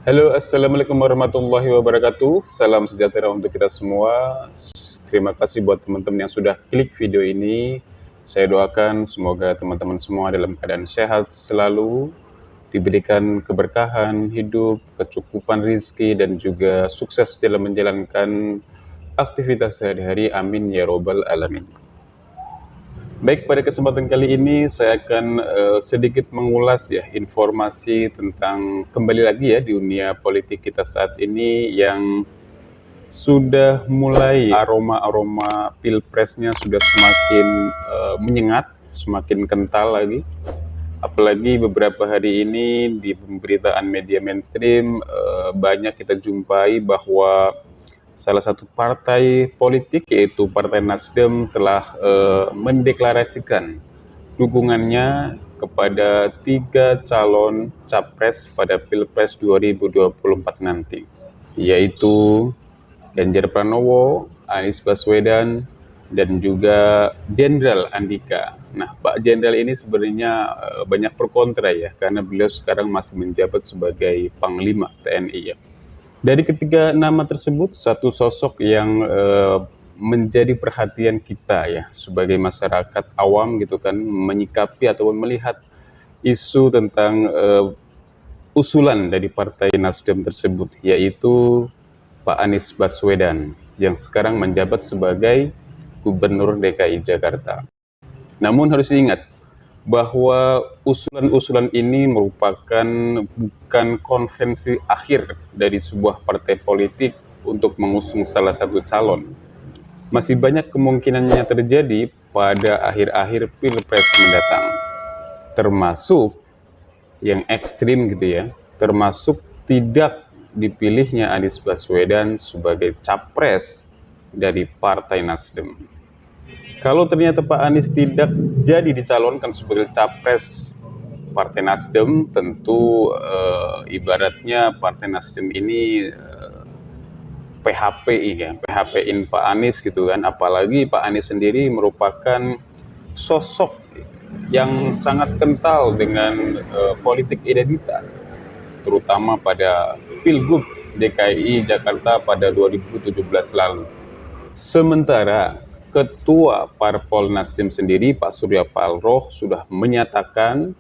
Halo, assalamualaikum warahmatullahi wabarakatuh. Salam sejahtera untuk kita semua. Terima kasih buat teman-teman yang sudah klik video ini. Saya doakan semoga teman-teman semua dalam keadaan sehat selalu, diberikan keberkahan hidup, kecukupan rizki, dan juga sukses dalam menjalankan aktivitas sehari-hari. Amin ya robbal alamin. Baik, pada kesempatan kali ini saya akan sedikit mengulas ya informasi tentang kembali lagi ya di dunia politik kita saat ini yang sudah mulai aroma-aroma pilpresnya sudah semakin menyengat, semakin kental lagi. Apalagi beberapa hari ini di pemberitaan media mainstream banyak kita jumpai bahwa salah satu partai politik yaitu Partai Nasdem telah mendeklarasikan dukungannya kepada 3 calon capres pada Pilpres 2024 nanti, yaitu Ganjar Pranowo, Anies Baswedan, dan juga Jenderal Andika. Nah, Pak Jenderal ini sebenarnya banyak pro kontra ya, karena beliau sekarang masih menjabat sebagai Panglima TNI ya. Dari ketiga nama tersebut, satu sosok yang menjadi perhatian kita ya sebagai masyarakat awam gitu kan, menyikapi ataupun melihat isu tentang usulan dari Partai Nasdem tersebut, yaitu Pak Anies Baswedan yang sekarang menjabat sebagai Gubernur DKI Jakarta. Namun harus diingat bahwa usulan-usulan ini merupakan bukan konvensi akhir dari sebuah partai politik untuk mengusung salah satu calon. Masih banyak kemungkinannya terjadi pada akhir-akhir Pilpres mendatang, termasuk yang ekstrim gitu ya, termasuk tidak dipilihnya Anies Baswedan sebagai capres dari Partai Nasdem. Kalau ternyata Pak Anies tidak jadi dicalonkan sebagai capres Partai Nasdem, tentu ibaratnya Partai Nasdem ini PHP ya, PHP-in Pak Anies gitu kan. Apalagi Pak Anies sendiri merupakan sosok yang sangat kental dengan politik identitas, terutama pada Pilgub DKI Jakarta pada 2017 lalu. Sementara Ketua Parpol Nasdem sendiri, Pak Surya Paloh, sudah menyatakan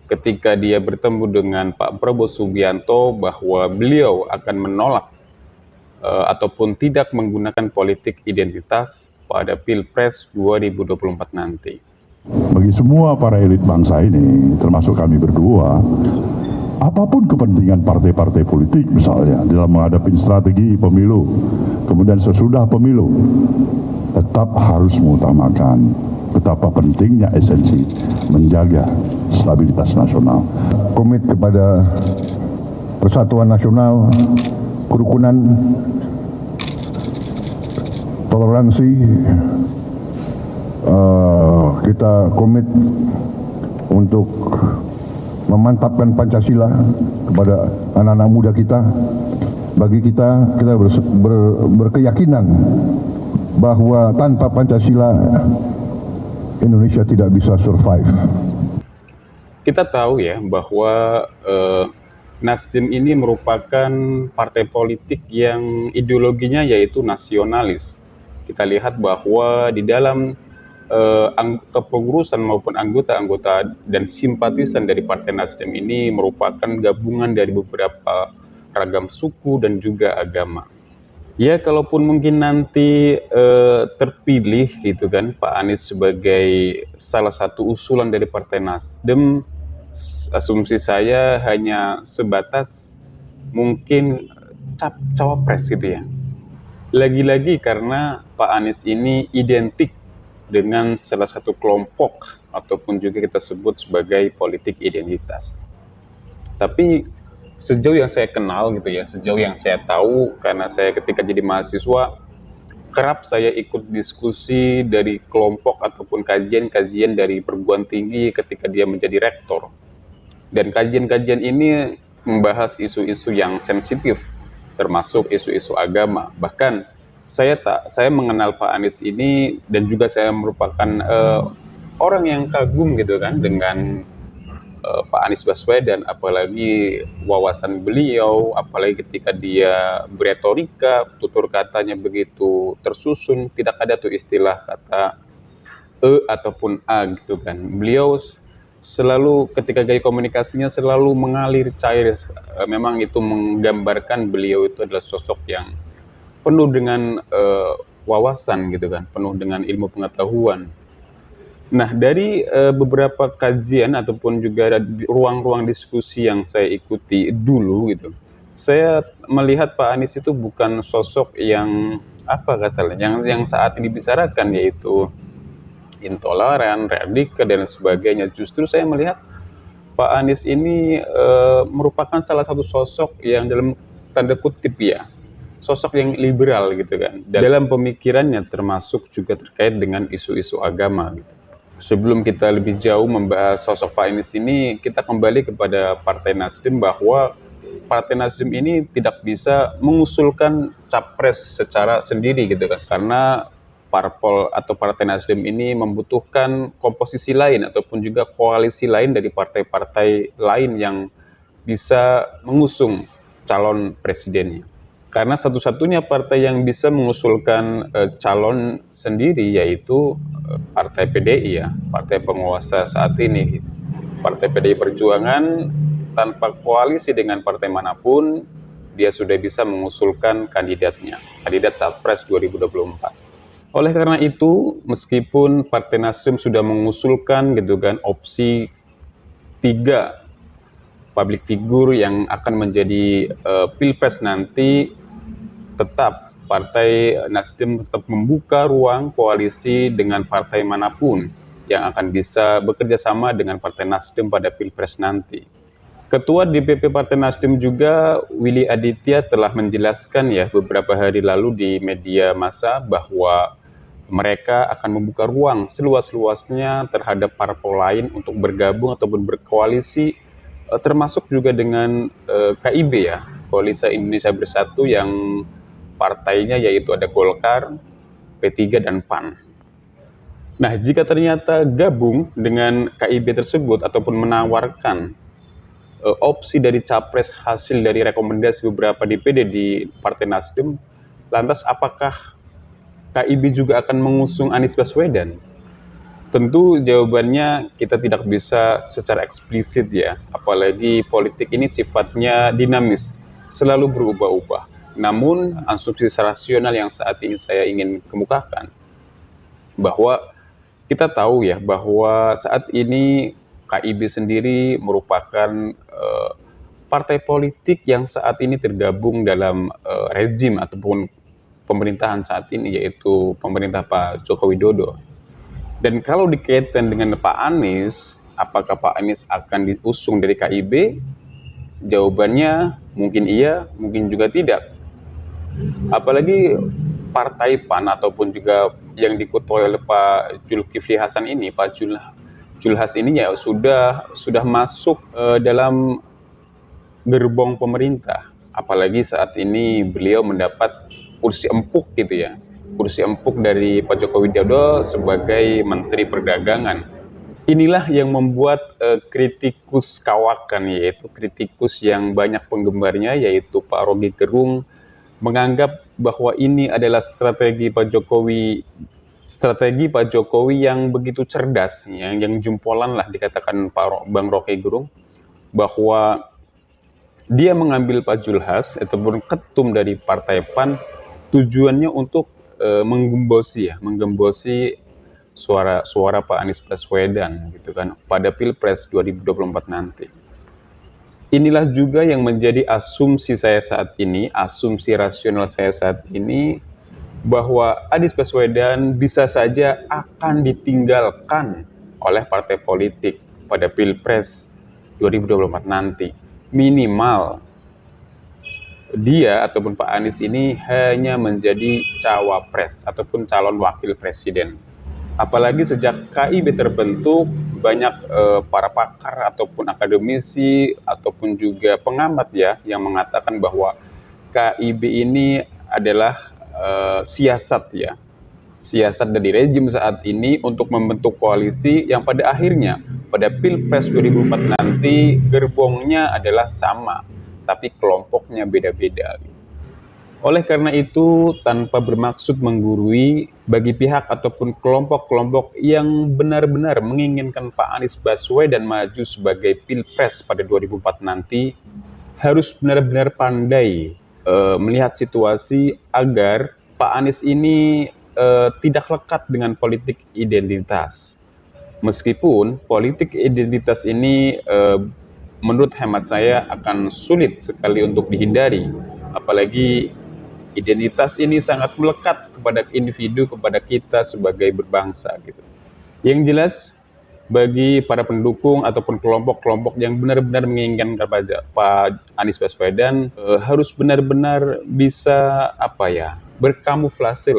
ketika dia bertemu dengan Pak Prabowo Subianto bahwa beliau akan menolak ataupun tidak menggunakan politik identitas pada Pilpres 2024 nanti. Bagi semua para elit bangsa ini, termasuk kami berdua, apapun kepentingan partai-partai politik misalnya dalam menghadapi strategi pemilu, kemudian sesudah pemilu, tetap harus mengutamakan betapa pentingnya esensi menjaga stabilitas nasional. Komit kepada persatuan nasional, kerukunan, toleransi. Kita komit untuk memantapkan Pancasila kepada anak-anak muda kita. Bagi kita berkeyakinan bahwa tanpa Pancasila Indonesia tidak bisa survive. Kita tahu ya bahwa Nasdem ini merupakan partai politik yang ideologinya yaitu nasionalis. Kita lihat bahwa di dalam kepengurusan maupun anggota-anggota dan simpatisan dari Partai Nasdem ini merupakan gabungan dari beberapa ragam suku dan juga agama. Ya, kalaupun mungkin nanti terpilih gitu kan Pak Anies sebagai salah satu usulan dari Partai Nasdem, asumsi saya hanya sebatas mungkin cawapres gitu ya. Lagi-lagi karena Pak Anies ini identik dengan salah satu kelompok ataupun juga kita sebut sebagai politik identitas. Tapi sejauh yang saya kenal gitu ya, sejauh yang saya tahu, karena saya ketika jadi mahasiswa kerap saya ikut diskusi dari kelompok ataupun kajian-kajian dari perguruan tinggi ketika dia menjadi rektor. Dan kajian-kajian ini membahas isu-isu yang sensitif, termasuk isu-isu agama. Bahkan saya mengenal Pak Anies ini dan juga saya merupakan orang yang kagum gitu kan dengan Pak Anies Baswedan, apalagi wawasan beliau, apalagi ketika dia beretorika, tutur katanya begitu tersusun, tidak ada tuh istilah kata ataupun a gitu kan. Beliau selalu ketika gaya komunikasinya selalu mengalir cair. Memang itu menggambarkan beliau itu adalah sosok yang penuh dengan wawasan gitu kan, penuh dengan ilmu pengetahuan. Nah, dari beberapa kajian ataupun juga ruang-ruang diskusi yang saya ikuti dulu gitu, saya melihat Pak Anies itu bukan sosok yang apa katanya, yang saat ini dibicarakan, yaitu intoleran, radikal dan sebagainya. Justru saya melihat Pak Anies ini merupakan salah satu sosok yang dalam tanda kutip ya, sosok yang liberal gitu kan. Dalam pemikirannya termasuk juga terkait dengan isu-isu agama gitu. Sebelum kita lebih jauh membahas sosok Pak Anies ini, kita kembali kepada Partai Nasdem, bahwa Partai Nasdem ini tidak bisa mengusulkan capres secara sendiri gitu kan, karena parpol atau Partai Nasdem ini membutuhkan komposisi lain ataupun juga koalisi lain dari partai-partai lain yang bisa mengusung calon presidennya. Karena satu-satunya partai yang bisa mengusulkan calon sendiri yaitu Partai PDI ya, partai penguasa saat ini. Partai PDI Perjuangan tanpa koalisi dengan partai manapun, dia sudah bisa mengusulkan kandidatnya, kandidat Capres 2024. Oleh karena itu, meskipun Partai Nasdem sudah mengusulkan gitu kan opsi 3 public figure yang akan menjadi pilpres nanti, tetap Partai Nasdem tetap membuka ruang koalisi dengan partai manapun yang akan bisa bekerja sama dengan Partai Nasdem pada pilpres nanti. Ketua DPP Partai Nasdem juga, Willy Aditya, telah menjelaskan ya beberapa hari lalu di media massa bahwa mereka akan membuka ruang seluas-luasnya terhadap parpol lain untuk bergabung ataupun berkoalisi, termasuk juga dengan KIB ya, Koalisi Indonesia Bersatu, yang partainya yaitu ada Golkar, P3 dan PAN. Nah, jika ternyata gabung dengan KIB tersebut ataupun menawarkan opsi dari capres hasil dari rekomendasi beberapa DPD di Partai Nasdem, lantas apakah KIB juga akan mengusung Anies Baswedan? Tentu jawabannya kita tidak bisa secara eksplisit ya, apalagi politik ini sifatnya dinamis, selalu berubah-ubah. Namun asumsi rasional yang saat ini saya ingin kemukakan, bahwa kita tahu ya bahwa saat ini KIB sendiri merupakan partai politik yang saat ini tergabung dalam rezim ataupun pemerintahan saat ini, yaitu pemerintah Pak Joko Widodo. Dan kalau dikaitkan dengan Pak Anies, apakah Pak Anies akan diusung dari KIB? Jawabannya mungkin iya, mungkin juga tidak. Apalagi partai PAN ataupun juga yang diketuai oleh Pak Zulkifli Hasan ini, Pak Julhas ini ya sudah masuk dalam gerbong pemerintah. Apalagi saat ini beliau mendapat kursi empuk gitu ya, kursi empuk dari Pak Joko Widodo sebagai Menteri Perdagangan. Inilah yang membuat kritikus kawakan, yaitu kritikus yang banyak penggemarnya, yaitu Pak Rocky Gerung, menganggap bahwa ini adalah strategi Pak Jokowi yang begitu cerdas, yang jempolan lah dikatakan Bang Rocky Gerung, bahwa dia mengambil Pak Julhas ataupun ketum dari Partai PAN tujuannya untuk menggembosi suara Pak Anies Baswedan gitu kan pada Pilpres 2024 nanti. Inilah juga yang menjadi asumsi saya saat ini, asumsi rasional saya saat ini, bahwa Anies Baswedan bisa saja akan ditinggalkan oleh partai politik pada Pilpres 2024 nanti. Minimal dia ataupun Pak Anies ini hanya menjadi cawapres ataupun calon wakil presiden. Apalagi sejak KIB terbentuk, banyak para pakar ataupun akademisi ataupun juga pengamat ya yang mengatakan bahwa KIB ini adalah siasat ya, siasat dari rejim saat ini untuk membentuk koalisi yang pada akhirnya pada Pilpres 2004 nanti gerbongnya adalah sama, tapi kelompoknya beda-beda. Oleh karena itu, tanpa bermaksud menggurui, bagi pihak ataupun kelompok-kelompok yang benar-benar menginginkan Pak Anies Baswedan maju sebagai Pilpres pada 2004 nanti, harus benar-benar pandai melihat situasi agar Pak Anies ini tidak lekat dengan politik identitas. Meskipun politik identitas ini menurut hemat saya akan sulit sekali untuk dihindari, apalagi identitas ini sangat melekat kepada individu, kepada kita sebagai berbangsa gitu. Yang jelas bagi para pendukung ataupun kelompok-kelompok yang benar-benar menginginkan Pak Anies Baswedan harus benar-benar bisa berkamuflase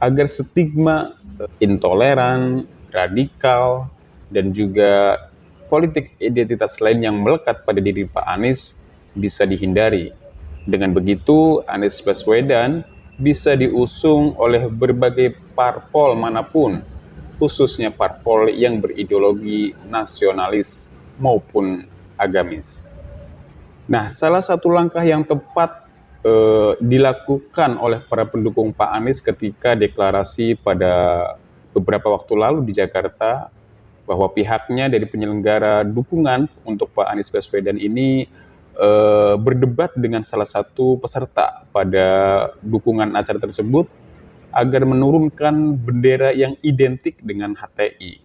agar stigma intoleran, radikal, dan juga politik identitas lain yang melekat pada diri Pak Anies bisa dihindari. Dengan begitu, Anies Baswedan bisa diusung oleh berbagai parpol manapun, khususnya parpol yang berideologi nasionalis maupun agamis. Nah, salah satu langkah yang tepat dilakukan oleh para pendukung Pak Anies ketika deklarasi pada beberapa waktu lalu di Jakarta bahwa pihaknya dari penyelenggara dukungan untuk Pak Anies Baswedan ini berdebat dengan salah satu peserta pada dukungan acara tersebut agar menurunkan bendera yang identik dengan HTI,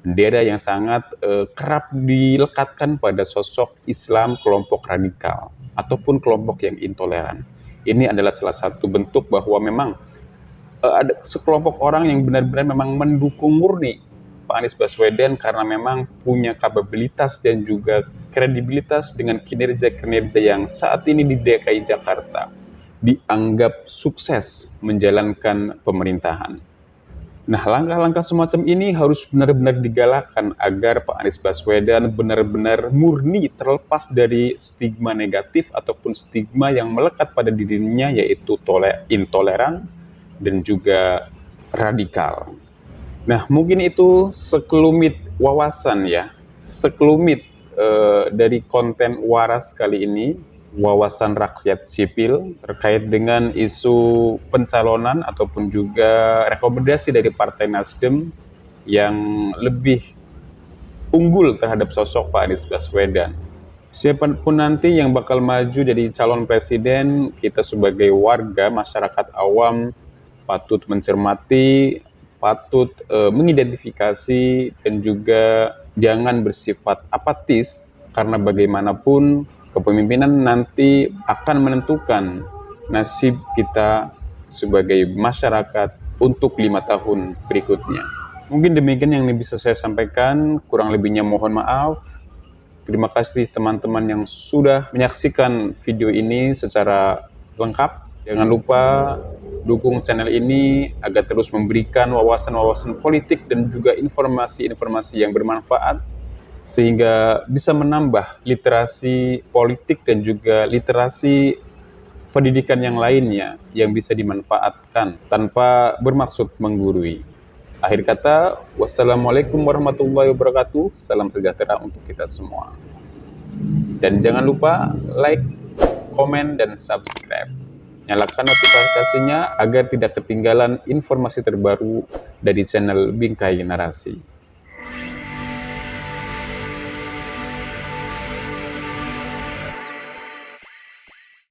bendera yang sangat kerap dilekatkan pada sosok Islam kelompok radikal ataupun kelompok yang intoleran. Ini adalah salah satu bentuk bahwa memang ada sekelompok orang yang benar-benar memang mendukung murni Pak Anies Baswedan karena memang punya kapabilitas dan juga kredibilitas dengan kinerja-kinerja yang saat ini di DKI Jakarta dianggap sukses menjalankan pemerintahan. Nah, langkah-langkah semacam ini harus benar-benar digalakkan agar Pak Anies Baswedan benar-benar murni terlepas dari stigma negatif ataupun stigma yang melekat pada dirinya, yaitu intoleran dan juga radikal. Nah, mungkin itu sekelumit wawasan sekelumit dari konten waras kali ini, wawasan rakyat sipil terkait dengan isu pencalonan ataupun juga rekomendasi dari Partai Nasdem yang lebih unggul terhadap sosok Pak Anies Baswedan. Siapapun nanti yang bakal maju jadi calon presiden, kita sebagai warga masyarakat awam patut mencermati, patut mengidentifikasi, dan juga jangan bersifat apatis, karena bagaimanapun kepemimpinan nanti akan menentukan nasib kita sebagai masyarakat untuk 5 tahun berikutnya. Mungkin demikian yang bisa saya sampaikan, kurang lebihnya mohon maaf. Terima kasih teman-teman yang sudah menyaksikan video ini secara lengkap. Jangan lupa dukung channel ini agar terus memberikan wawasan-wawasan politik dan juga informasi-informasi yang bermanfaat, sehingga bisa menambah literasi politik dan juga literasi pendidikan yang lainnya yang bisa dimanfaatkan tanpa bermaksud menggurui. Akhir kata, wassalamualaikum warahmatullahi wabarakatuh. Salam sejahtera untuk kita semua. Dan jangan lupa like, komen, dan subscribe. Nyalakan notifikasinya agar tidak ketinggalan informasi terbaru dari channel Bingkai Narasi.